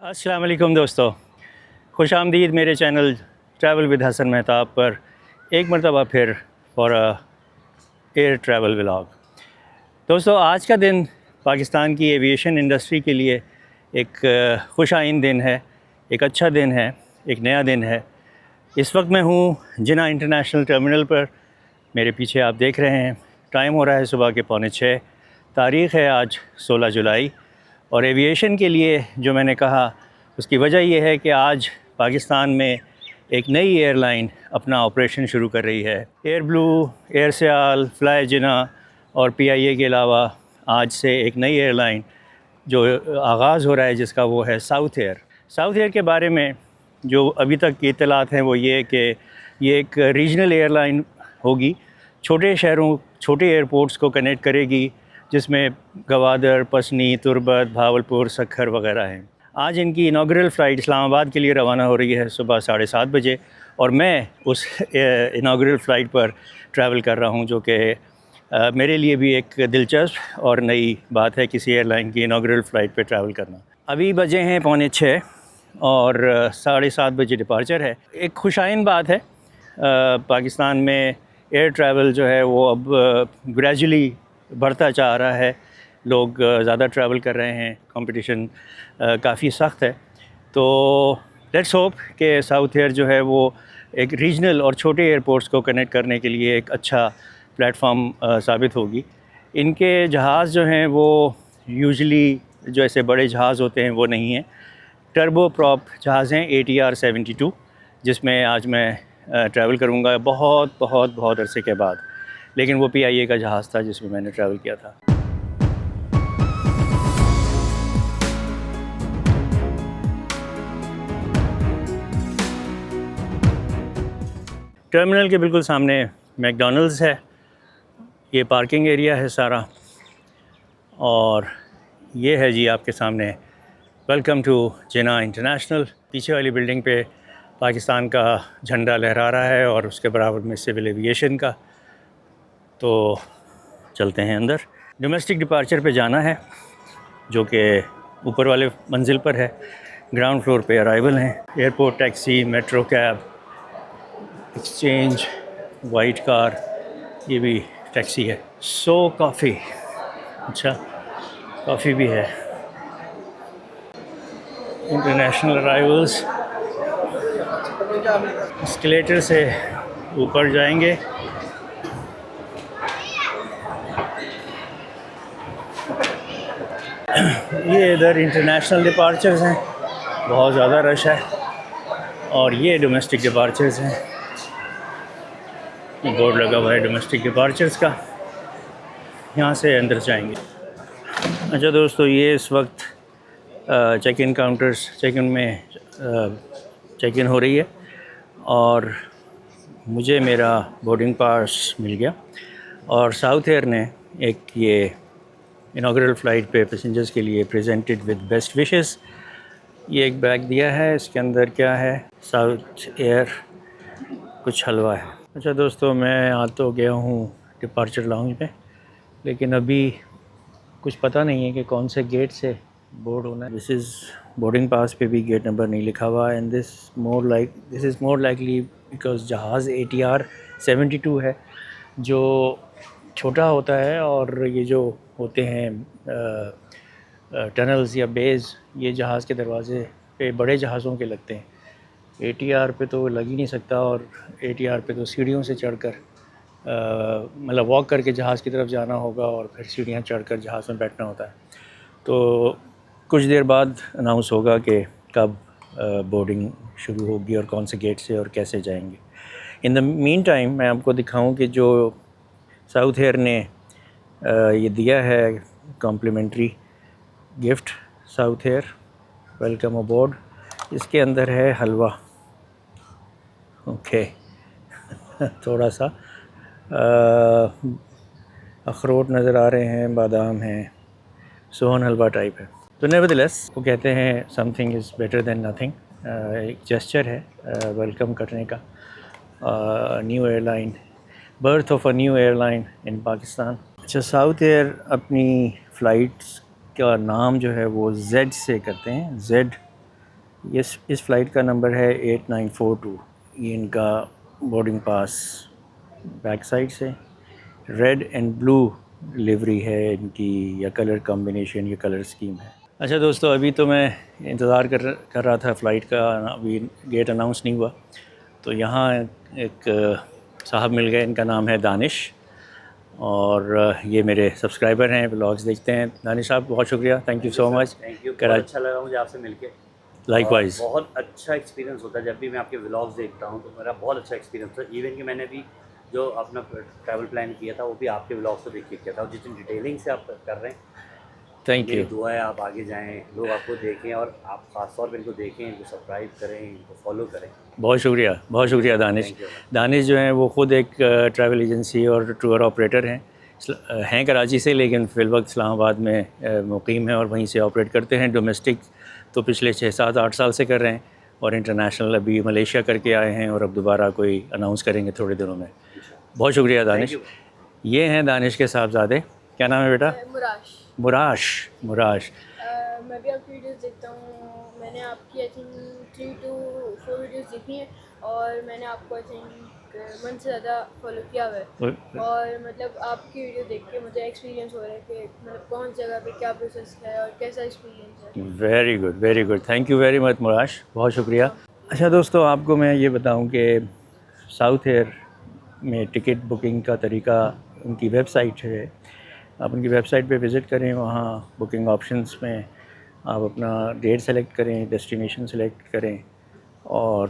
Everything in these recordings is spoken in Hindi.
अस्सलाम वालेकुम दोस्तों, खुश आमदीद मेरे channel travel with Hasan Mehtab पर एक मरतबा फिर फॉर एयर ट्रैवल व्लॉग। दोस्तों, आज का दिन पाकिस्तान की एविएशन इंडस्ट्री के लिए एक खुश आइन दिन है, एक अच्छा दिन है, एक नया दिन है। इस वक्त मैं हूँ जिना इंटरनेशनल टर्मिनल पर। मेरे पीछे आप देख रहे हैं, टाइम हो रहा है सुबह के 5:45। तारीख़ है आज 16 जुलाई। और एविएशन के लिए जो मैंने कहा उसकी वजह यह है कि आज पाकिस्तान में एक नई एयरलाइन अपना ऑपरेशन शुरू कर रही है। एयर ब्लू, एयर सियाल, फ्लाई जिना और PIA के अलावा आज से एक नई एयरलाइन जो आगाज़ हो रहा है जिसका वो है साउथ एयर। साउथ एयर के बारे में जो अभी तक की इत्तलात हैं वो ये कि ये एक रीजनल एयरलाइन होगी, छोटे शहरों, छोटे एयरपोर्ट्स को कनेक्ट करेगी, जिसमें गवादर, पसनी, तुर्बत, भावलपुर, सक्खर वगैरह हैं। आज इनकी इनाग्रल फ़्लाइट इस्लामाबाद के लिए रवाना हो रही है सुबह 7:30 बजे, और मैं उस इनाग्रल फ़्लाइट पर ट्रैवल कर रहा हूं, जो कि मेरे लिए भी एक दिलचस्प और नई बात है किसी एयरलाइन की इनाग्रल फ़्लाइट पर ट्रैवल करना। अभी बजे हैं 6:45 और 7:30 बजे डिपार्चर है। एक खुशाइन बात है, पाकिस्तान में एयर ट्रैवल जो है वो अब ग्रेजुअली बढ़ता जा रहा है। लोग ज़्यादा ट्रैवल कर रहे हैं, कंपटीशन काफ़ी सख्त है। तो लेट्स होप कि साउथ एयर जो है वो एक रीजनल और छोटे एयरपोर्ट्स को कनेक्ट करने के लिए एक अच्छा प्लेटफॉर्म साबित होगी। इनके जहाज़ जो हैं वो यूजुअली जो ऐसे बड़े जहाज़ होते हैं वो नहीं हैं, टर्बो प्रॉप जहाज़ हैं ATR 72, जिसमें आज मैं ट्रैवल करूँगा बहुत बहुत बहुत अरसे के बाद। लेकिन वो PIA का जहाज़ था जिसमें मैंने ट्रैवल किया था। टर्मिनल के बिल्कुल सामने मैकडॉनल्ड्स है, ये पार्किंग एरिया है सारा, और ये है जी आपके सामने वेलकम टू जिना इंटरनेशनल। पीछे वाली बिल्डिंग पे पाकिस्तान का झंडा लहरा रहा है और उसके बराबर में सिविल एविएशन का। तो चलते हैं अंदर। डोमेस्टिक डिपार्चर पे जाना है, जो कि ऊपर वाले मंजिल पर है। ग्राउंड फ्लोर पे अराइवल हैं। Airport taxi, metro cab, exchange, white car, ये भी टैक्सी है। कॉफ़ी, अच्छा कॉफ़ी भी है। इंटरनेशनल अराइवल्स, एस्केलेटर से ऊपर जाएंगे। ये इधर इंटरनेशनल डिपार्चर्स हैं, बहुत ज़्यादा रश है, और ये डोमेस्टिक डिपार्चर्स हैं। बोर्ड लगा हुआ है डोमेस्टिक डिपार्चर्स का, यहाँ से अंदर जाएंगे। अच्छा दोस्तों, ये इस वक्त check in counters, check in में चेक इन हो रही है, और मुझे मेरा बोर्डिंग पास मिल गया। और साउथ एयर ने एक ये इनाग्रल फ़्लाइट पे पैसेंजर्स के लिए प्रेजेंटेड विद बेस्ट विशेस, ये एक बैग दिया है। इसके अंदर क्या है? साउथ एयर कुछ हलवा है। अच्छा दोस्तों, मैं आ तो गया हूँ डिपार्चर लाउंज में, लेकिन अभी कुछ पता नहीं है कि कौन से गेट से बोर्ड होना है। दिस इज़ बोर्डिंग पास पे भी गेट नंबर नहीं लिखा हुआ, and this is more likely because जहाज़ ATR 72 है, जो छोटा होता है, और ये जो होते हैं टनल्स या बेज़, ये जहाज़ के दरवाजे पे बड़े जहाज़ों के लगते हैं। ATR पे तो लग ही नहीं सकता, और ATR पे तो सीढ़ियों से चढ़कर मतलब वॉक करके जहाज़ की तरफ जाना होगा, और फिर सीढ़ियाँ चढ़कर जहाज़ में बैठना होता है। तो कुछ देर बाद अनाउंस होगा कि कब बोर्डिंग शुरू होगी और कौन से गेट से और कैसे जाएंगे। इन द मीन टाइम मैं आपको दिखाऊं कि जो साउथ एयर ने ये दिया है complimentary gift, South Air welcome aboard, इसके अंदर है हलवा। ओके थोड़ा सा अखरोट नज़र आ रहे हैं, बादाम हैं, सोहन हलवा टाइप है। तो नेवरदलेस वो कहते हैं something is better than nothing. एक जेस्चर है वेलकम करने का। New airline, birth of a new airline in Pakistan. अच्छा, साउथ एयर अपनी फ़्लाइट्स का नाम जो है वो Z से करते हैं, Z इस फ़्लाइट का नंबर है 8942। ये इनका बोर्डिंग पास बैक साइड से रेड एंड ब्लू लिवरी है इनकी, या कलर कॉम्बिनेशन, या कलर स्कीम है। अच्छा दोस्तों, अभी तो मैं इंतज़ार कर रहा था फ़्लाइट का, अभी गेट अनाउंस नहीं हुआ। तो यहाँ एक साहब मिल गए, इनका नाम है दानिश, और ये मेरे सब्सक्राइबर हैं, व्लॉग्स देखते हैं। दानिश साहब, बहुत शुक्रिया, thank you so much. Thank you, बहुत अच्छा लगा मुझे आपसे मिलके। लाइकवाइज। बहुत अच्छा एक्सपीरियंस होता है जब भी मैं आपके व्लॉग्स देखता हूँ, तो मेरा बहुत अच्छा एक्सपीरियंस था। इवन कि मैंने भी जो अपना ट्रैवल प्लान किया था वो भी आपके व्लॉग्स को देख के किया था, और जितनी डिटेलिंग से आप कर रहे हैं, थैंक मेरी यू। दुआ है आप आगे जाएं, लोग आपको देखें, और आप ख़ास तौर पर इनको देखें, इनको सब्सक्राइब करें, इनको फॉलो करें। बहुत शुक्रिया, बहुत शुक्रिया दानिश। Thank you. दानिश जो हैं वो ख़ुद एक ट्रैवल एजेंसी और टूर ऑपरेटर हैं कराची से, लेकिन फ़िलवक्त इस्लामाबाद में मुकीम हैं और वहीं से ऑपरेट करते हैं। डोमेस्टिक तो पिछले 6-7-8 साल से कर रहे हैं, और इंटरनेशनल अभी मलेशिया करके आए हैं, और अब दोबारा कोई अनाउंस करेंगे थोड़े दिनों में। बहुत शुक्रिया दानिश। ये हैं दानिश के साहबजादे। क्या नाम है बेटा? मुराश। मुराश। मैं भी आपकी वीडियोस देखता हूँ। मैंने आपकी आई थिंक 3 to 4 वीडियोस देखी हैं, और मैंने आपको आई थिंक मंथ से ज़्यादा फॉलो किया हुआ है। और मतलब आपकी वीडियो देख के मुझे एक्सपीरियंस हो रहा है कि मतलब कौन सी जगह पे क्या प्रोसेस है और कैसा एक्सपीरियंस है। Very good, very good, thank you very much मुराश, बहुत शुक्रिया। अच्छा दोस्तों, आपको मैं ये बताऊं कि साउथ एयर में टिकट बुकिंग का तरीका, उनकी वेबसाइट है, आप उनकी वेबसाइट पे विज़िट करें। वहाँ बुकिंग ऑप्शंस में आप अपना डेट सेलेक्ट करें, डेस्टिनेशन सेलेक्ट करें, और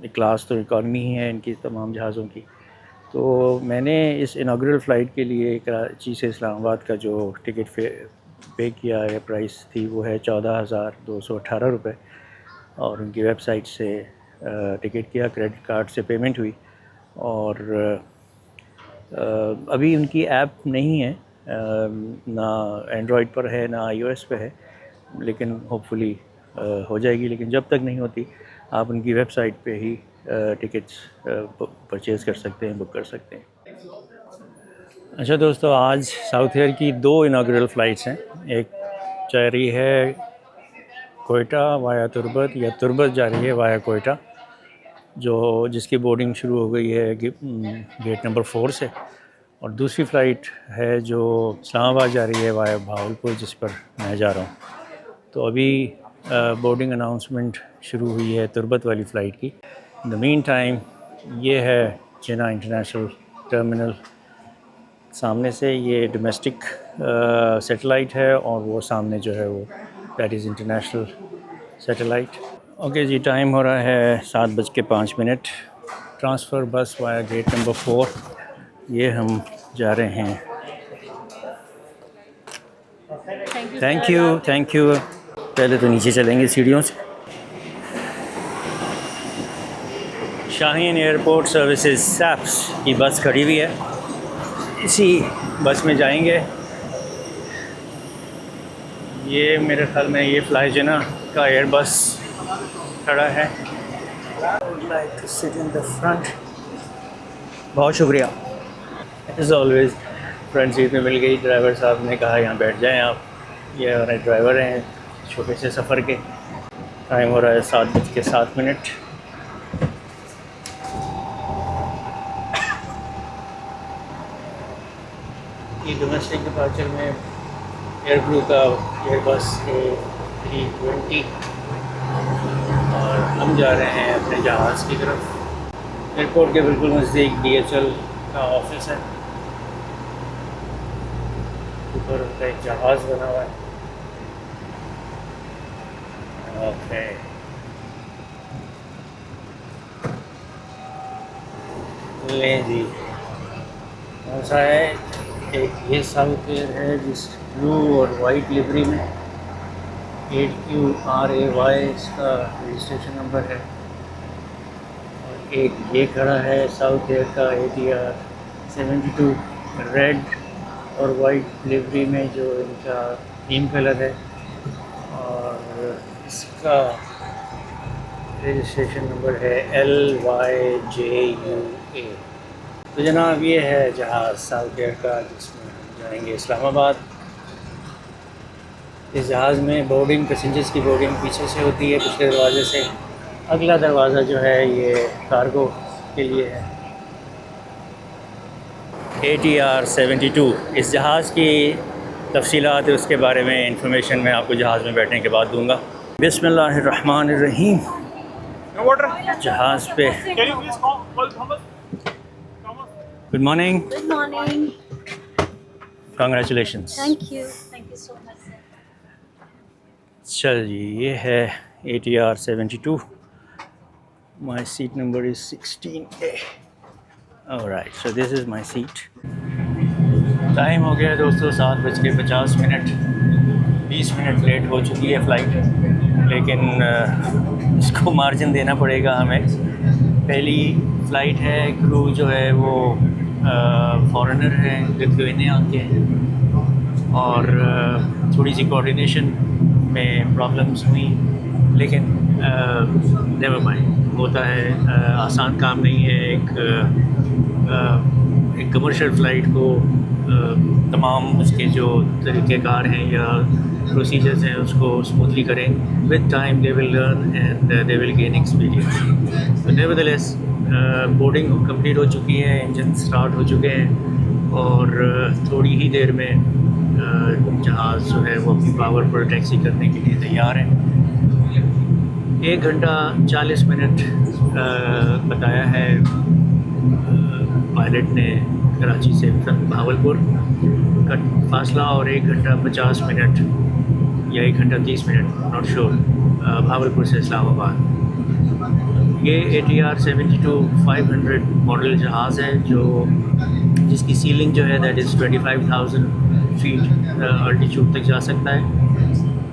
क्लास तो इकॉनमी ही है इनकी तमाम जहाज़ों की। तो मैंने इस इनाग्रल फ़्लाइट के लिए कराची से इस्लामाबाद का जो टिकट पे किया है, प्राइस थी वो है 14,218 रुपये, और उनकी वेबसाइट से टिकट किया, क्रेडिट कार्ड से पेमेंट हुई। और अभी उनकी ऐप नहीं है, ना एंड्रॉयड पर है ना iOS पे है, लेकिन होपफुली हो जाएगी। लेकिन जब तक नहीं होती, आप उनकी वेबसाइट पे ही टिकट्स परचेज़ कर सकते हैं, बुक कर सकते हैं। अच्छा दोस्तों, आज साउथ एयर की 2 इनाग्रल फ़्लाइट्स हैं। एक जा रही है कोयटा वाया तुर्बत, या तुर्बत जा रही है वाया कोयटा, जिसकी बोर्डिंग शुरू हो गई है गेट नंबर 4 से। और दूसरी फ़्लाइट है जो इस्लामाबाद जा रही है वाया भावलपुर, जिस पर मैं जा रहा हूँ। तो अभी बोर्डिंग अनाउंसमेंट शुरू हुई है तुर्बत वाली फ़्लाइट की। इन द मीन टाइम, ये है जिन्ना इंटरनेशनल टर्मिनल। सामने से ये डोमेस्टिक सैटेलाइट है, और वो सामने जो है वो that is international satellite. Okay जी, टाइम हो रहा है 7:05। ट्रांसफ़र बस वाया गेट नंबर 4, ये हम जा रहे हैं। Thank you, thank you. पहले तो नीचे चलेंगे सीढ़ियों से। शाहीन एयरपोर्ट सर्विसेज सैप्स की बस खड़ी हुई है, इसी बस में जाएंगे। ये मेरे ख्याल में ये फ्लाई जिन्ना का एयर बस खड़ा है। Like to sit in the front. बहुत शुक्रिया। एज ऑलवेज फ्रंट सीट में मिल गई। ड्राइवर साहब ने कहा यहाँ बैठ जाएं आप। ये हमारे ड्राइवर हैं छोटे से सफ़र के। टाइम हो रहा है 7:07। ये डोमेस्टिक डिपार्चर में एयर ब्लू का एयरबस A320, और हम जा रहे हैं अपने जहाज़ की तरफ। एयरपोर्ट के बिल्कुल नज़दीक DHL का ऑफिस है, ऊपर उनका एक जहाज़ बना हुआ है। ओके, लें जी, कौन सा है? एक ये साउथ एयर है जिस ब्लू और वाइट लिवरी में 8QRAY इसका रजिस्ट्रेशन नंबर है। और एक ये खड़ा है साउथ एयर का ATR 72 रेड और वाइट लिवरी में, जो इनका थीम कलर है, और इसका रजिस्ट्रेशन नंबर है LYJUA। तो जनाब, ये है जहाज़ साउथ एयर का जिसमें हम जाएंगे इस्लामाबाद। इस जहाज़ में बोर्डिंग, पैसेंजर्स की बोर्डिंग पीछे से होती है, पिछले दरवाजे से। अगला दरवाज़ा जो है ये कार्गो के लिए है। ATR 72 इस जहाज़ की तफसीलात उसके बारे में इंफॉर्मेशन मैं आपको जहाज़ में बैठने के बाद दूंगा। बिस्मिल्लाहिर्रहमानिर्रहीम। जहाज़ पे good morning. Good morning. Congratulations. Thank you so much, sir. चल जी, ये है ATR 72। My seat number is 16A। Alright, so this is my seat. Time हो गया दोस्तों 7:50। 20 मिनट लेट हो चुकी है फ़्लाइट, लेकिन इसको मार्जिन देना पड़ेगा हमें। पहली फ़्लाइट है, क्रू जो है वो फॉरेनर हैं, लिथुआनिया के हैं, और थोड़ी सी कोऑर्डिनेशन में प्रॉब्लम्स हुई, लेकिन नेवर माइंड, होता है। आसान काम नहीं है एक कमर्शियल फ़्लाइट को तमाम उसके जो तरीक़ेकार हैं या प्रोसीजर्स हैं उसको स्मूथली करें। With time they will learn and they will gain experience. तो नेवरदलेस बोर्डिंग कंप्लीट हो चुकी है, इंजन स्टार्ट हो चुके हैं, और थोड़ी ही देर में जहाज़ जो है वो अपनी पावर पर टैक्सी करने के लिए तैयार है। 1 घंटा 40 मिनट बताया है पायलट ने कराची से भावलपुर का फासला, और 1 घंटा 50 मिनट या 1 घंटा 30 मिनट, नॉट श्योर, भावलपुर से इस्लामाबाद। ये ATR 72 500 मॉडल जहाज़ है जिसकी सीलिंग जो है दैट इज़ 25,000 फीट अल्टीट्यूड तक जा सकता है।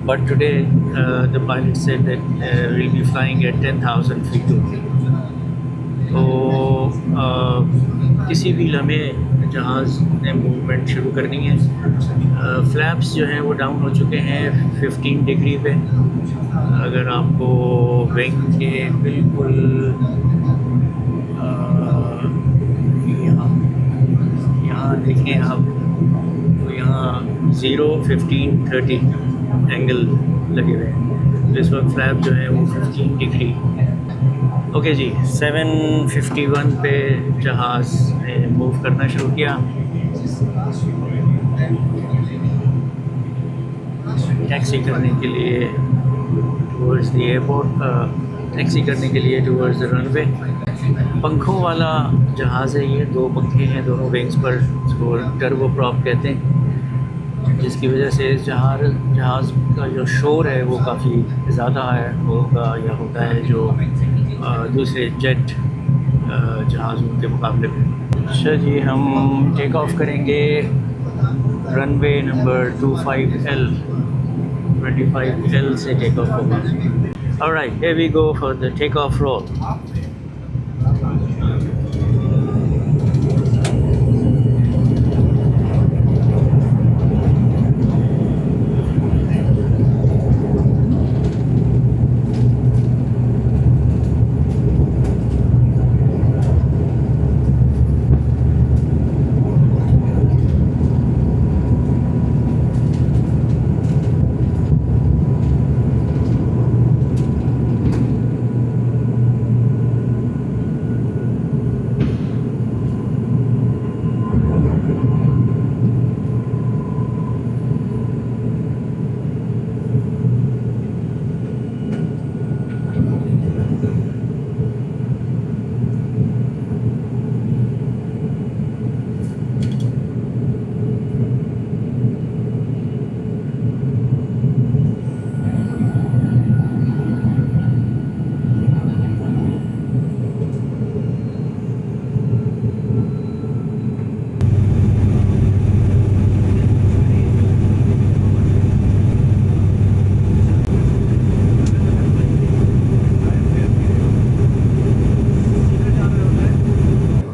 But today the pilot said that will be flying eight 10,000 feet only. तो किसी भी लम्हे जहाज़ ने मूवमेंट शुरू करनी है। फ्लैप्स जो हैं वो डाउन हो चुके हैं 15 डिग्री पे। अगर आपको विंग के बिल्कुल यहाँ देखें आप, तो यहाँ 0, 15, 30 एंगल लगे हुए हैं। इस वक्त फ्लैप जो है वो 15 डिग्री। ओके जी, 7:51 पे जहाज़ ने मूव करना शुरू किया। टैक्सी करने के लिए टूवर्ड्स द एयरपोर्ट, टैक्सी करने के लिए टूवर्ड्स द रनवे। पंखों वाला जहाज़ है ये, 2 पंखे हैं दोनों विंग्स पर, इसको टर्बो प्रॉप कहते हैं, जिसकी वजह से इस जहाज़ का जो शोर है वो काफ़ी ज़्यादा होगा या होता है जो दूसरे जेट जहाज़ों के मुकाबले में। अच्छा जी, हम टेक ऑफ करेंगे रनवे नंबर 25L से टेक ऑफ होगा। Alright, here we go for the take off roll.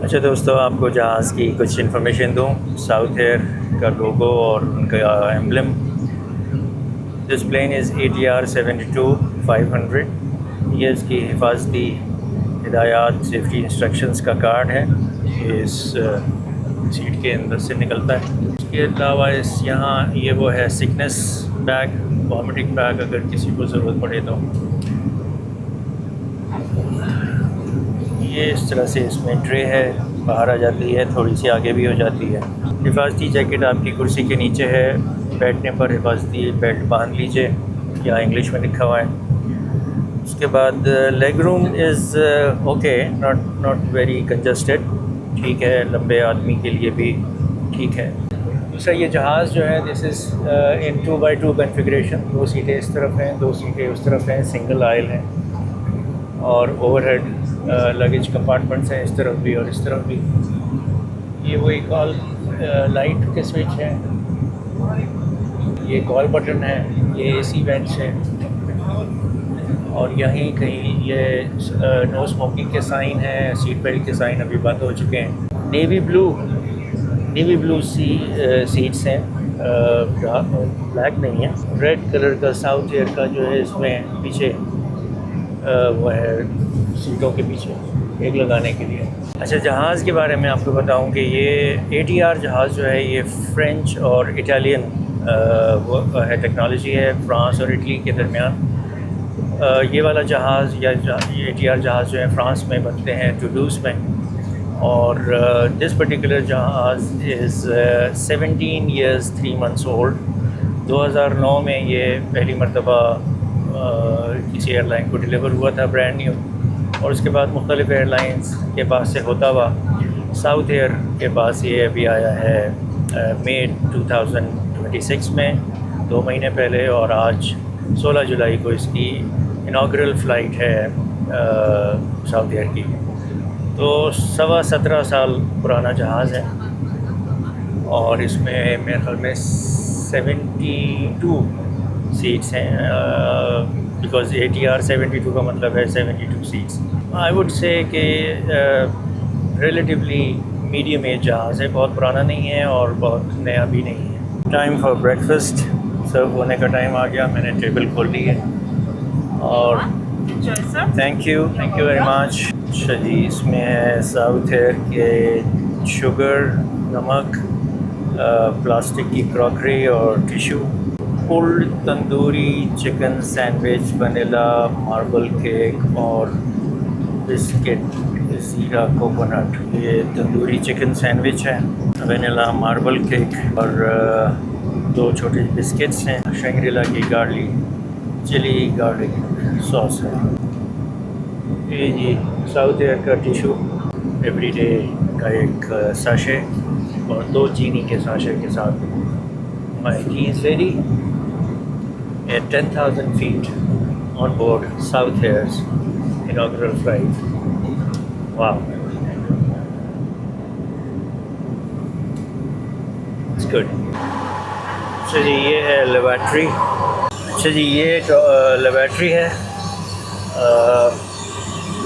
अच्छा दोस्तों, आपको जहाज़ की कुछ इन्फॉर्मेशन दूँ। साउथ एयर का लोगो और उनका emblem. This plane is ATR 72 500। ये इसकी हिफाजती हिदायत, सेफ्टी इंस्ट्रक्शंस का कार्ड है, ये इस सीट के अंदर से निकलता है। इसके अलावा यहाँ ये वो है सिकनेस बैग, वॉमिटिंग बैग अगर किसी को ज़रूरत पड़े तो। ये इस तरह से इसमें ट्रे है, बाहर आ जाती है, थोड़ी सी आगे भी हो जाती है। हिफाजती जैकेट आपकी कुर्सी के नीचे है, बैठने पर हिफाजती बेल्ट बांध लीजिए, या इंग्लिश में लिखा हुआ है। उसके बाद leg room is okay, not very congested, ठीक है, लंबे आदमी के लिए भी ठीक है। दूसरा ये जहाज़ जो है this is in 2x2 configuration, 2 सीटें इस तरफ हैं, 2 सीटें उस तरफ हैं, सिंगल आयल हैं, और ओवरहेड लगेज कंपार्टमेंट्स हैं इस तरफ भी और इस तरफ भी। ये वही कॉल लाइट के स्विच है, ये कॉल बटन है, ये AC वेंट्स है, और यहीं कहीं ये नो स्मोकिंग के साइन है, सीट बेल्ट के साइन अभी बंद हो चुके हैं। नेवी ब्लू सीट्स हैं, ब्लैक नहीं है। रेड कलर का साउथ एयर का जो है इसमें पीछे वो है सीटों के पीछे एक लगाने के लिए। अच्छा, जहाज़ के बारे में आपको बताऊं कि ये ATR जहाज़ जो है ये फ्रेंच और इटालियन वो है, टेक्नोलॉजी है फ्रांस और इटली के दरमियान। ये वाला जहाज़ या ATR जहाज़ जो है फ्रांस में बनते हैं, टुलूज़ में, और दिस पर्टिकुलर जहाज़ इज़ 17 years 3 months ओल्ड। 2009 में ये पहली मरतबा किसी एयरलाइन को डिलीवर हुआ था, ब्रांड न्यू, और उसके बाद मुख्तलिफ़ एयरलाइंस के पास से होता हुआ साउथ एयर के पास ये अभी आया है मई 2026 में, 2 महीने पहले, और आज 16 जुलाई को इसकी इनाग्रल फ़्लाइट है साउथ एयर की। तो 17.25 साल पुराना जहाज़ है, और इसमें मेरे ख्याल में 72 सीट्स हैं, बिकॉज़ ATR 72 का मतलब है 72 सीट्स। आई वुड से कि रिलेटिवली मीडियम एज जहाज़ है, बहुत पुराना नहीं है और बहुत नया भी नहीं है। टाइम फॉर ब्रेकफास्ट सर्व होने का टाइम आ गया, मैंने टेबल खोल ली है, और थैंक यू वेरी मच। अच्छा जी, इसमें है साउथ एयर के शुगर, नमक, प्लास्टिक की क्रॉकरी और tissue, pulled tandoori chicken sandwich, vanilla marble cake और बिस्किट ज़ीरा कोकोनट। ये तंदूरी चिकन सैंडविच है, वनीला मार्बल केक, और 2 छोटे बिस्किट्स हैं, शंग्रीला की चिली गार्लिक सॉस है। ये जी साउथ एयर का टिशू एवरीडे का एक साशे, और 2 चीनी के साशे के साथ। My T is ready at 10,000 feet on board South Air's inaugural flight. Wow. It's good. अच्छा जी, ये है लेबॉर्ट्री। अच्छा जी, ये लेबॉर्ट्री है।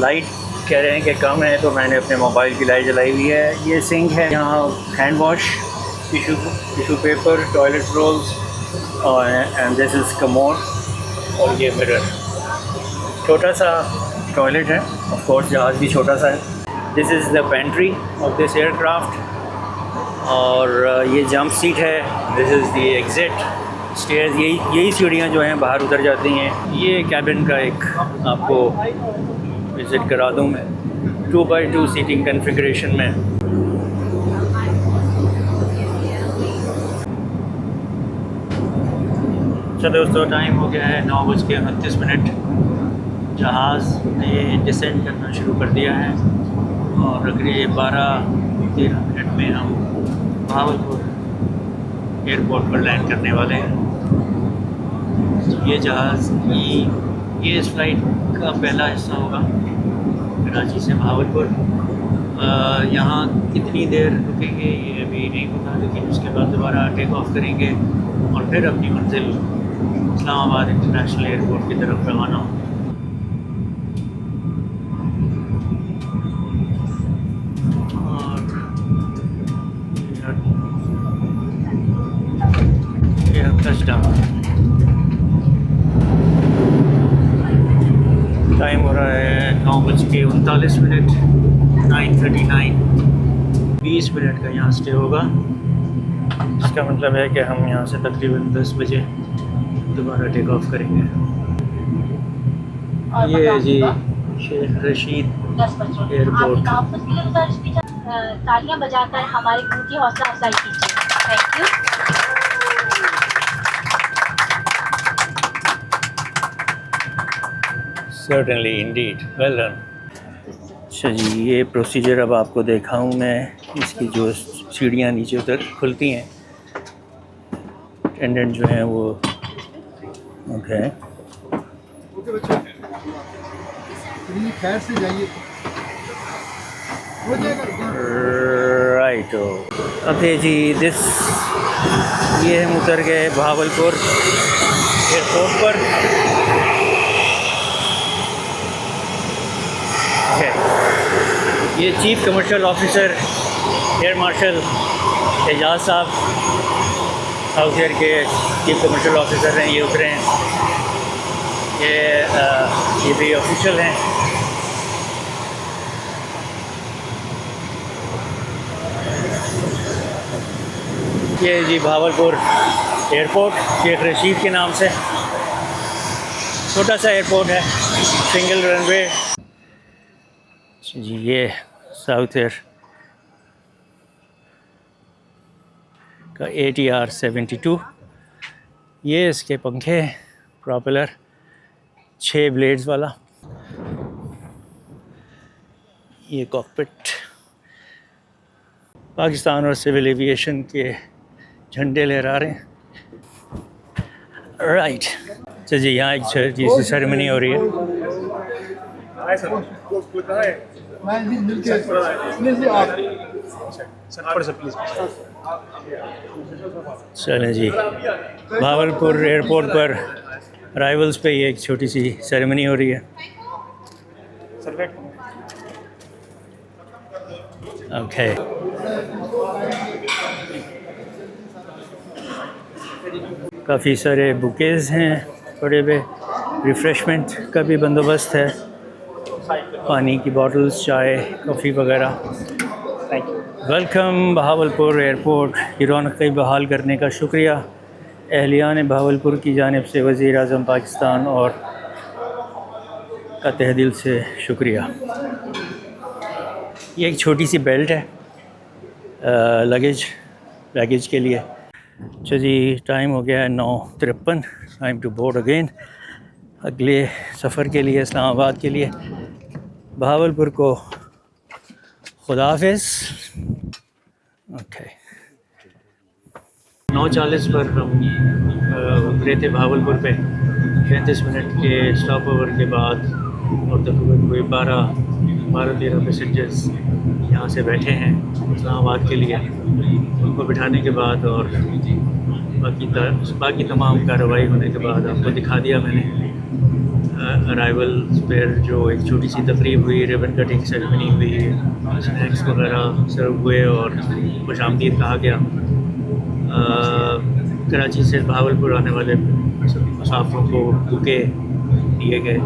लाइट कह रहे हैं कि कम है, तो मैंने अपने मोबाइल की लाइट जलाई हुई है। ये सिंक है, यहाँ hand wash, tissue paper, toilet rolls, and this is commode, और ये मिरर। छोटा सा टॉयलेट है, ऑफ कोर्स जहाज़ भी छोटा सा है। This is the pantry of this aircraft, और ये जंप सीट है। This is the exit stairs, यही सीढ़ियाँ जो हैं बाहर उतर जाती हैं। ये कैबिन का एक आपको विज़िट करा दूँ मैं, 2x2 सीटिंग कन्फिग्रेशन में। अच्छा दोस्तों, टाइम हो गया है 9:29। जहाज़ ने डिसेंड करना शुरू कर दिया है, और करीब 12-13 मिनट में हम भावलपुर एयरपोर्ट पर लैंड करने वाले हैं। ये जहाज़ ये इस फ्लाइट का पहला हिस्सा होगा, कराची से भावलपुर। यहाँ कितनी देर रुकेंगे ये अभी नहीं पता, लेकिन उसके बाद दोबारा टेक ऑफ करेंगे और फिर अपनी मंजिल इस्लामाबाद इंटरनेशनल एयरपोर्ट की तरफ रवाना होंगे। और ये टचडाउन, टाइम हो रहा है 9:39, 9:39। 20 मिनट का यहाँ स्टे होगा। इसका मतलब है कि हम यहाँ से तकरीबन 10 बजे दोबारा टेक ऑफ करेंगे। ये है जी शेख रशीद 10 बच्चों एयरपोर्ट। आपकी तहफ़्फ़ुज़ के लिए गुजारिश की तालियां बजाकर हमारी ग्रुप की हौसला अफजाई कीजिए। Thank you. Certainly Indeed, well done. अच्छा जी, ये प्रोसीजर अब आपको दिखाऊं मैं। इसकी जो सीढ़ियाँ नीचे उतर खुलती हैं, अटेंडेंट जो हैं वो ओके बच्चे खैर से जाइए, हो जाएगा। राइट। ओके जी, ये हम उतर गए भावलपुर एयरपोर्ट पर। ओके, ये chief commercial officer air marshal Ejaz साहब साउथ एयर के चीफ कमर्शियल ऑफिसर हैं, ये उतरे हैं। ये भी ऑफिशियल हैं। ये जी भावलपुर एयरपोर्ट शेख रशीद के नाम से, छोटा सा एयरपोर्ट है, सिंगल रनवे जी। ये साउथ एयर का ATR 72। ये इसके पंखे, प्रोपेलर 6 ब्लेड्स वाला। ये कॉकपिट, पाकिस्तान और सिविल एविएशन के झंडे लहरा रहे हैं। राइट। अच्छा जी, यहाँ एक चीज़ की सेरेमनी हो रही है। चलें जी, भावलपुर एयरपोर्ट पर अराइवल्स पे ये एक छोटी सी सेरेमनी हो रही है। ओके, काफ़ी सारे बुकेज़ हैं पड़े हुए, रिफ़्रेशमेंट का भी बंदोबस्त है, पानी की बॉटल्स, चाय, कॉफ़ी वगैरह। वेलकम भावलपुर एयरपोर्ट की रौनक़ें बहाल करने का शुक्रिया। अहलियान भावलपुर की जानिब से वज़ीर आज़म पाकिस्तान और का तहे दिल से शुक्रिया। ये एक छोटी सी बेल्ट है लगेज के लिए। अच्छा जी, टाइम हो गया है 9:53। टाइम टू बोर्ड अगेन, अगले सफ़र के लिए, इस्लामाबाद के लिए। भावलपुर को खुदा हाफ़िज़। ओके, 9:40 पर हम उतरे थे भावलपुर पे। 35 मिनट के स्टॉप ओवर के बाद और तकरीबन कोई 12-13 पैसेंजर्स यहाँ से बैठे हैं इस्लामाबाद के लिए। उनको बिठाने के बाद और बाकी तमाम कार्रवाई होने के बाद आपको दिखा दिया मैंने अराइवल पर जो एक छोटी सी तकरीब हुई, रिबन कटिंग सेरेमनी हुई, स्नैक्स वगैरह सर्व हुए और खुशामदीद कहा गया। कराची से भावलपुर आने वाले मुसाफिरों को बुके दिए गए।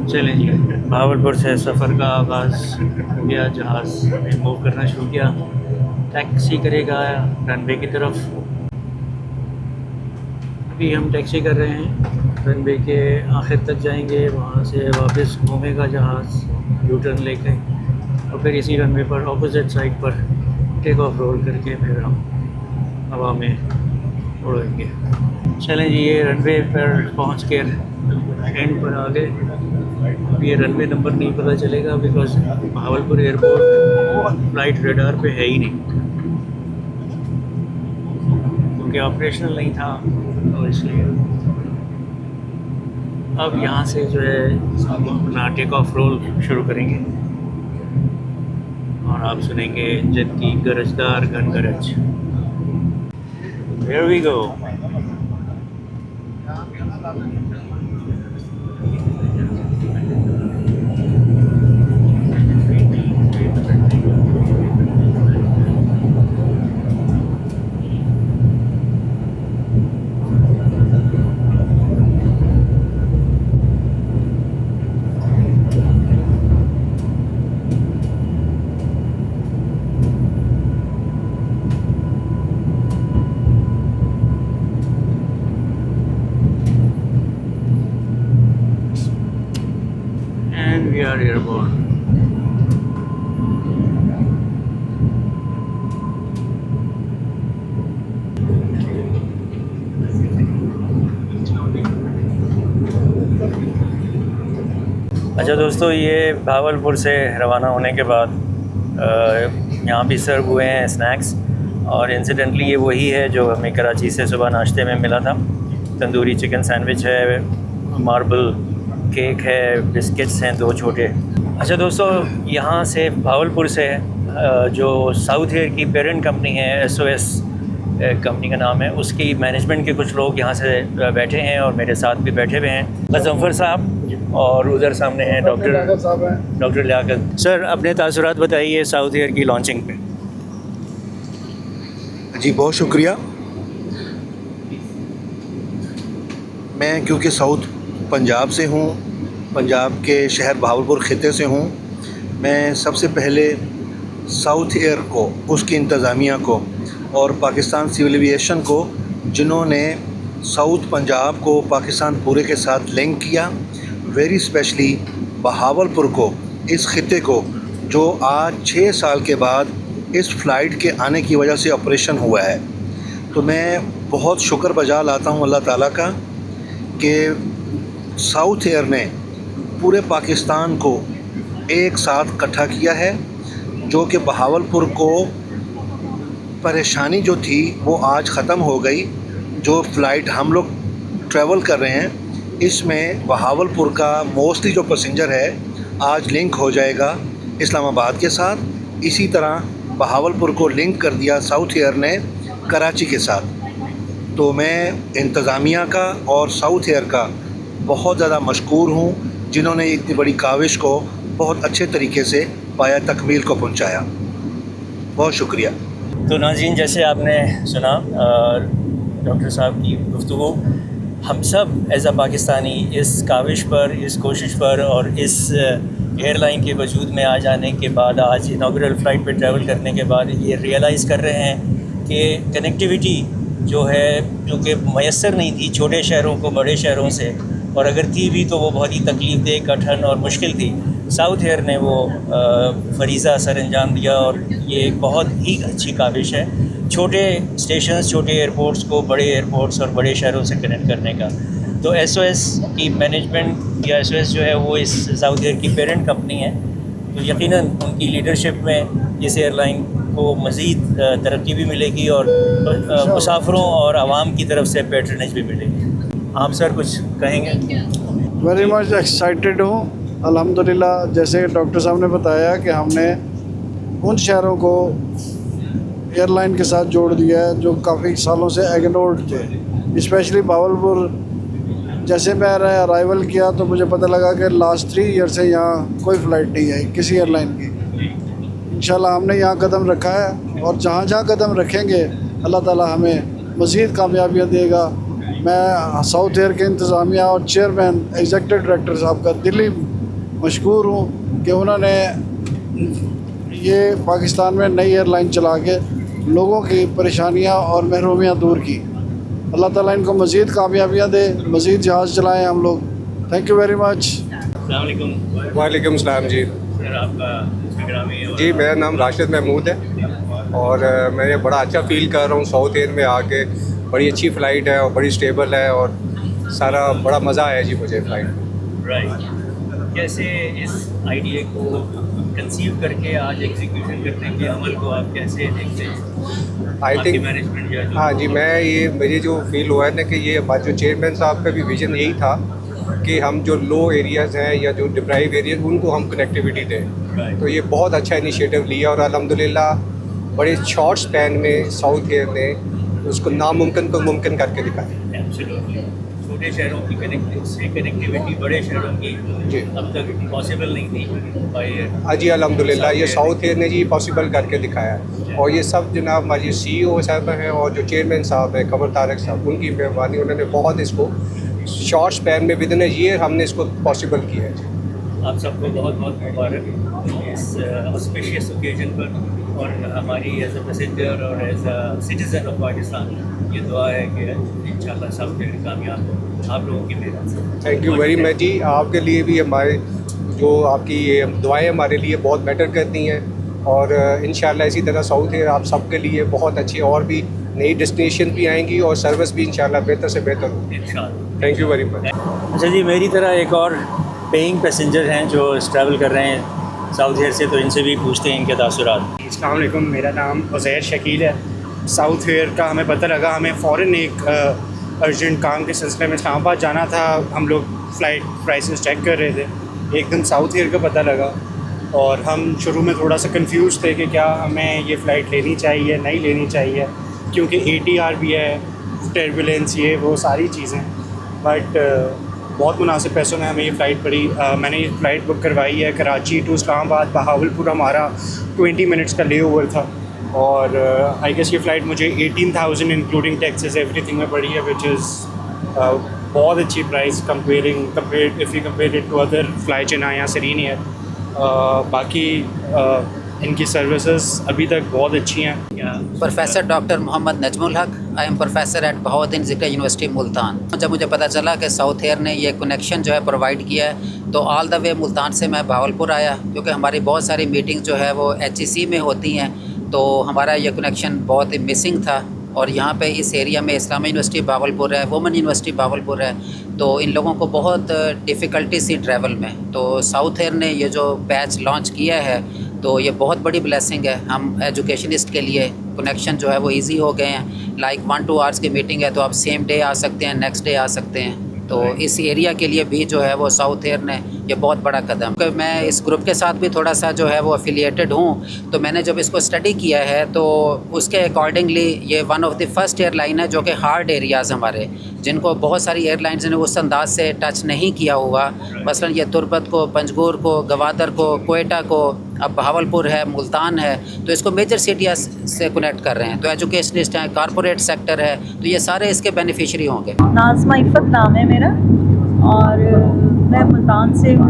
चलें जी, भावलपुर से सफ़र का आगाज़ हो गया। जहाज़ मूव करना शुरू किया, टैक्सी करेगा रनवे की तरफ। अभी हम टैक्सी कर रहे हैं, रनवे के आखिर तक जाएंगे, वहाँ से वापस घूमेगा जहाज़ यू टर्न लेके, और फिर इसी रनवे पर ऑपोजिट साइड पर टेक ऑफ रोल करके फिर हम हवा में उड़ेंगे। चलें जी, ये रनवे पर पहुँच कर एंड पर आ गए। अब ये रनवे नंबर नहीं पता चलेगा because Bahawalpur airport flight radar पे है ही नहीं, क्योंकि ऑपरेशनल नहीं था, तो इसलिए अब यहाँ से जो है हम अपना टेक ऑफ रोल शुरू करेंगे और आप सुनेंगे इंजन की गरजदार घन गरज। Here we go. And we are airborne. अच्छा दोस्तों, ये भावलपुर से रवाना होने के बाद यहाँ भी सर्व हुए हैं स्नैक्स, और इंसिडेंटली ये वही है जो हमें कराची से सुबह नाश्ते में मिला था। तंदूरी चिकन सैंडविच है, मार्बल केक है, बिस्किट्स हैं 2 छोटे। अच्छा दोस्तों, यहाँ से भावलपुर से जो साउथ एयर की पेरेंट कंपनी है, SOS कंपनी का नाम है, उसकी मैनेजमेंट के कुछ लोग यहाँ से बैठे हैं और मेरे साथ भी बैठे हुए हैं। गज़नफ़र साहब और उधर सामने हैं डॉक्टर लियाकत। सर, अपने तासुरात बताइए साउथ एयर की लॉन्चिंग पे। जी बहुत शुक्रिया। मैं क्योंकि साउथ पंजाब से हूँ, पंजाब के शहर भावलपुर ख़िते से हूँ, मैं सबसे पहले साउथ एयर को, उसकी इंतज़ामिया को और पाकिस्तान सिविल एविएशन को, जिन्होंने साउथ पंजाब को पाकिस्तान पूरे के साथ लिंक किया, वेरी स्पेशली बहावलपुर को, इस ख़िते को, जो आज 6 साल के बाद इस फ़्लाइट के आने की वजह से ऑपरेशन हुआ है। तो मैं बहुत शुक्र बजा लाता हूँ अल्लाह ताला का कि साउथ एयर ने पूरे पाकिस्तान को एक साथ इकट्ठा किया है, जो कि बहावलपुर को परेशानी जो थी वो आज ख़त्म हो गई। जो फ़्लाइट हम लोग ट्रैवल कर रहे हैं, इसमें बहावलपुर का मोस्टली जो पैसेंजर है आज लिंक हो जाएगा इस्लामाबाद के साथ। इसी तरह बहावलपुर को लिंक कर दिया साउथ एयर ने कराची के साथ। तो मैं इंतज़ामिया का और साउथ एयर का बहुत ज़्यादा मशकूर हूँ, जिन्होंने इतनी बड़ी काविश को बहुत अच्छे तरीके से पाया तकमील को पहुँचाया। बहुत शुक्रिया। तो नाज़रीन, जैसे आपने सुना डॉक्टर साहब की गुफ्तगू, हम सब एज़ अ पाकिस्तानी इस काविश पर, इस कोशिश पर और इस एयरलाइन के वजूद में आ जाने के बाद, आज इनागुरल फ़्लाइट पे ट्रैवल करने के बाद ये रियलाइज़ कर रहे हैं कि कनेक्टिविटी जो है, जो कि मैसर नहीं थी छोटे शहरों को बड़े शहरों से, और अगर थी भी तो वो बहुत ही तकलीफ़देह, कठिन और मुश्किल थी। साउथ एयर ने वो फरीज़ा सर अंजाम दिया, और ये एक बहुत ही अच्छी काविश है छोटे स्टेशंस, छोटे एयरपोर्ट्स को बड़े एयरपोर्ट्स और बड़े शहरों से कनेक्ट करने का। तो SOS की मैनेजमेंट या SOS जो है वो इस साउथ एयर की पेरेंट कंपनी है, तो यकीनन उनकी लीडरशिप में इस एयरलाइन को मज़ीद तरक्की भी मिलेगी और मुसाफिरों और आवाम की तरफ से पैट्रनेज भी मिलेगी। आप सर कुछ कहेंगे? वेरी मच एक्साइटेड हूँ अल्हम्दुलिल्लाह। जैसे डॉक्टर साहब ने बताया कि हमने उन शहरों को एयरलाइन के साथ जोड़ दिया है जो काफ़ी सालों से इग्नोर्ड थे, स्पेशली भावलपुर। जैसे मैंने अराइवल किया तो मुझे पता लगा कि लास्ट 3 ईयर से यहाँ कोई फ़्लाइट नहीं आई किसी एयरलाइन की। इंशाल्लाह हमने यहाँ कदम रखा है, और जहाँ जहाँ कदम रखेंगे अल्लाह ताला हमें मज़ीद कामयाबियाँ देगा। मैं साउथ एयर के इंतज़ामिया और चेयरमैन एग्जीक्यूटिव डायरेक्टर साहब का दिली मशकूर हूँ कि उन्होंने ये पाकिस्तान में नई एयरलाइन चला के लोगों की परेशानियाँ और महरूमियाँ दूर की। अल्लाह ताला इनको मज़ीद कामयाबियाँ दे, मज़ीद जहाज़ चलाएँ हम लोग। Thank you very much. वालेकुम सलाम जी। सर, आपका इंस्टाग्रामी जी, मेरा नाम राशिद महमूद है, और मैं ये बड़ा अच्छा फ़ील कर रहा हूँ साउथ एयर में आके। बड़ी अच्छी फ़्लाइट है और बड़ी स्टेबल है, और सारा बड़ा मज़ा आया जी मुझे फ़्लाइट। राइट। कैसे इस आइडिया को कंसीव करके आज एग्जीक्यूशन करने के अमल को आप कैसे देखते हैं? आई थिंक मैनेजमेंट जो है, हाँ जी, मैं ये मुझे जो फील हुआ है ना कि ये बात, जो चेयरमैन साहब का भी विज़न यही था कि हम जो लो एरियाज़ हैं या जो डिप्राइव एरियाज, उनको हम कनेक्टिविटी दें। तो ये बहुत अच्छा इनिशिएटिव लिया, और अल्हम्दुलिल्लाह बड़े शॉर्ट स्पैन में साउथ एयर ने उसको नामुमकिन को मुमकिन करके दिखाया। एब्सोल्युटली। छोटे शहरों की कनेक्टिविटी बड़े शहरों की जी अब तक पॉसिबल नहीं थी बाय एयर। हाँ जी, अल्हम्दुलिल्लाह ये साउथ एयर ने जी पॉसिबल करके दिखाया। और ये सब जनाब हमारे CEO साहब हैं और जो चेयरमैन साहब हैं कमर तारक साहब, उनकी मेहरबानी, उन्होंने बहुत इसको शॉर्ट स्पैन में विदिन अ ईयर हमने इसको पॉसिबल किया है। आप सबको बहुत बहुत मुबारक इस ऑस्पिशियस ओकेजन पर, और हमारी एज अ पैसेंजर और as a citizen of Pakistan ये दुआ है कि इंशाल्लाह सब कामयाब हो आप लोगों की मेहनत से। थैंक यू वेरी मच जी। आपके लिए भी हमारे जो आपकी ये दुआएं हमारे लिए बहुत मैटर करती हैं। और इंशाल्लाह इसी तरह साउथ एयर आप सबके लिए बहुत अच्छी और भी नई डेस्टिनेशन भी आएंगी और सर्विस भी इंशाल्लाह बेहतर से बेहतर होगी। Thank you very much. अच्छा जी, मेरी तरह एक और पेइंग पैसेंजर हैं जो ट्रैवल कर रहे हैं साउथ एयर से, तो इनसे भी पूछते हैं इनके तासुरात। अस्सलाम वालेकुम, मेरा नाम उज़ैर शकील है। साउथ एयर का हमें पता लगा, हमें फ़ौरन एक अर्जेंट काम के सिलसिले में इस्लामाबाद जाना था। हम लोग फ़्लाइट प्राइसेस चेक कर रहे थे, एकदम साउथ एयर का पता लगा और हम शुरू में थोड़ा सा कंफ्यूज थे कि क्या हमें ये फ़्लाइट लेनी चाहिए नहीं लेनी चाहिए, क्योंकि ATR भी है, टर्बुलेंस, ये वो सारी चीज़ें। बट बहुत मुनासिब पैसों में हमें ये फ़्लाइट पड़ी। मैंने ये फ़्लाइट बुक करवाई है कराची टू इस्लामाबाद। बहावलपुर हमारा 20 मिनट्स का ले ओवर था और आई गेस ये फ़्लाइट मुझे 18,000 इंक्लूडिंग टैक्सेस एवरीथिंग में पड़ी है, विच इज़ बहुत अच्छी price compare if you compare it to other fly China या सरीन एयर। बाकी इनकी सर्विसेज अभी तक बहुत अच्छी हैं। प्रोफेसर डॉक्टर मोहम्मद नजमुल हक, I am professor at Bahauddin ज़िक्र यूनिवर्सिटी मुल्तान। जब मुझे पता चला कि साउथ एयर ने ये कनेक्शन जो है प्रोवाइड किया है, तो ऑल द वे मुल्तान से मैं बहावलपुर आया, क्योंकि हमारी बहुत सारी मीटिंग जो है वो HEC में होती हैं, तो हमारा ये कनेक्शन बहुत ही मिसिंग था। और यहाँ पे इस एरिया में इस्लामी यूनिवर्सिटी बहावलपुर है, वुमेन यूनिवर्सिटी बहावलपुर है, तो इन लोगों को बहुत डिफ़िकल्टीज थी ट्रैवल में। तो साउथ एयर ने ये जो बैच लॉन्च किया है, तो ये बहुत बड़ी ब्लेसिंग है हम एजुकेशनिस्ट के लिए। कनेक्शन जो है वो इजी हो गए हैं, लाइक 1-2 आवर्स की मीटिंग है तो आप सेम डे आ सकते हैं, नेक्स्ट डे आ सकते हैं। तो इस एरिया के लिए भी जो है वो साउथ एयर ने ये बहुत बड़ा कदम। मैं इस ग्रुप के साथ भी थोड़ा सा जो है वो अफिलिएटेड हूँ, तो मैंने जब इसको स्टडी किया है तो उसके अकॉर्डिंगली ये one of the first airline है जो कि हार्ड एरियाज़ हमारे, जिनको बहुत सारी एयरलाइंस ने उस अंदाज से टच नहीं किया हुआ, मसलन ये तुर्बत को, पंजगुर को, गवादर को, कोयटा को, अब बहावलपुर है, मुल्तान है, तो इसको मेजर सिटियाँ से कनेक्ट कर रहे हैं। तो एजुकेशनिस्ट हैं, कारपोरेट सेक्टर है, तो ये सारे इसके बेनिफिशरी होंगे। नाज़मा इफ़त नाम है मेरा और मैं मुल्तान से हूँ।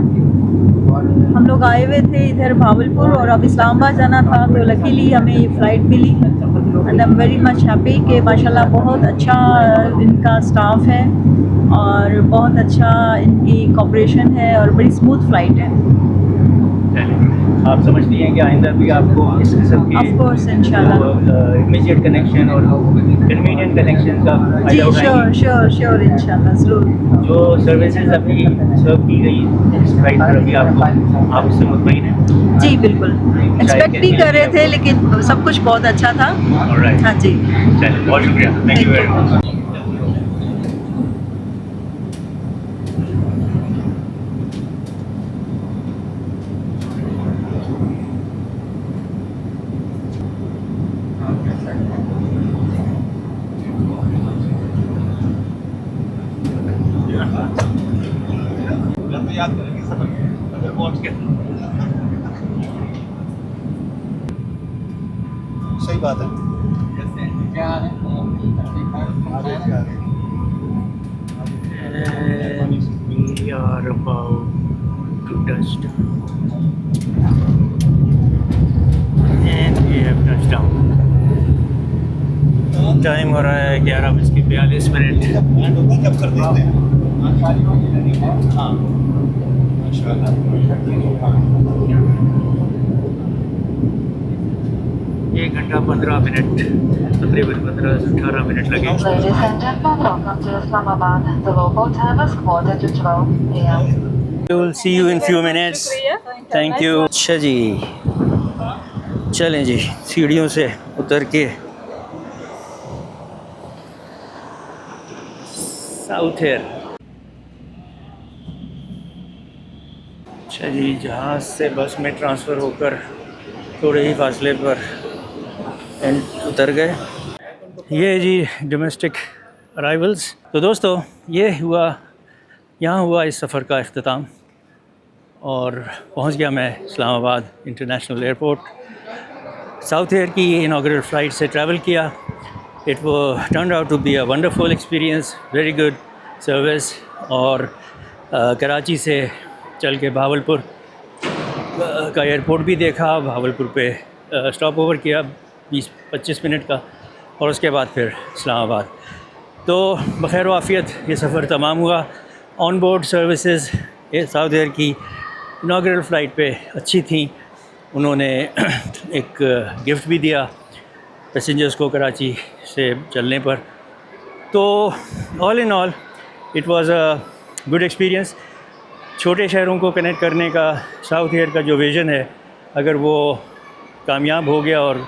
हम लोग आए हुए थे इधर बहावलपुर और अब इस्लामाबाद जाना था, तो लकीली हमें ये फ़्लाइट मिली and I am very much happy कि माशाल्लाह बहुत अच्छा इनका स्टाफ है और बहुत अच्छा इनकी कोऑपरेशन है और बड़ी स्मूथ फ़्लाइट है। आप समझती हैं कि आइंदा भी आपको इस किस्म की ऑफ कोर्स इंशाल्लाह इमीडिएट कनेक्शन और कन्वीनियंट कनेक्शन का जी, फायदा उठाएंगे? श्योर इंशाल्लाह ज़रूर। जो सर्विसेज अभी सर्व की गई इस फ्लाइट पर अभी आप इससे मुतमईन हैं? जी बिल्कुल, एक्सपेक्ट नहीं कर रहे थे लेकिन सब कुछ बहुत अच्छा था। ऑलराइट, हाँ जी, चलिए बहुत शुक्रिया, थैंक यू वेरी मच। सही बात है। And we are about to touch down. And we have touched down. Time हो रहा है 11:42। जब कर देते हैं। हाँ, माशाल्लाह। 1 घंटा 15 मिनट, तकरीबन 15 से 18 मिनट लगे। Ladies and gentlemen, welcome to Islamabad. The local time is 11:12 a.m. We will see you in few minutes. Thank you. अच्छा जी, चलें जी, सीढ़ियों से उतर के साउथ एयर। अच्छा जी, जहाज़ से बस में ट्रांसफ़र होकर थोड़े ही फासले पर उतर गए। ये जी डोमेस्टिक अराइवल्स। तो दोस्तों, यहाँ हुआ इस सफ़र का इख्तिताम और पहुँच गया मैं Islamabad international airport. South air की इनॉग्रल फ़्लाइट से ट्रैवल किया। इट वो turn out to be a wonderful experience, very good service. और कराची से चल के बहावलपुर का एयरपोर्ट भी देखा, बहावलपुर पे स्टॉप ओवर किया 20-25 मिनट का, और उसके बाद फिर इस्लामाबाद। तो बख़ैर वाफ़ियत ये सफ़र तमाम हुआ। On board services south air की इनाग्रल फ़्लाइट पे अच्छी थी। उन्होंने एक गिफ्ट भी दिया पैसेंजर्स को कराची से चलने पर। तो all in all it was a good experience. छोटे शहरों को कनेक्ट करने का साउथ एयर का जो विज़न है, अगर वो कामयाब हो गया और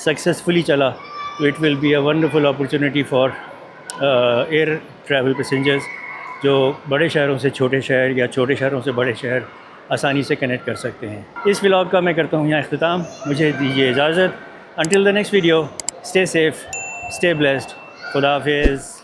सक्सेसफुली चला तो it will be a wonderful opportunity for air travel passengers जो बड़े शहरों से छोटे शहर या छोटे शहरों से बड़े शहर आसानी से कनेक्ट कर सकते हैं। इस व्लॉग का मैं करता हूँ यहाँ अख्तिताम। मुझे दीजिए इजाज़त। Until the next video, stay safe, stay blessed. Khuda Hafiz.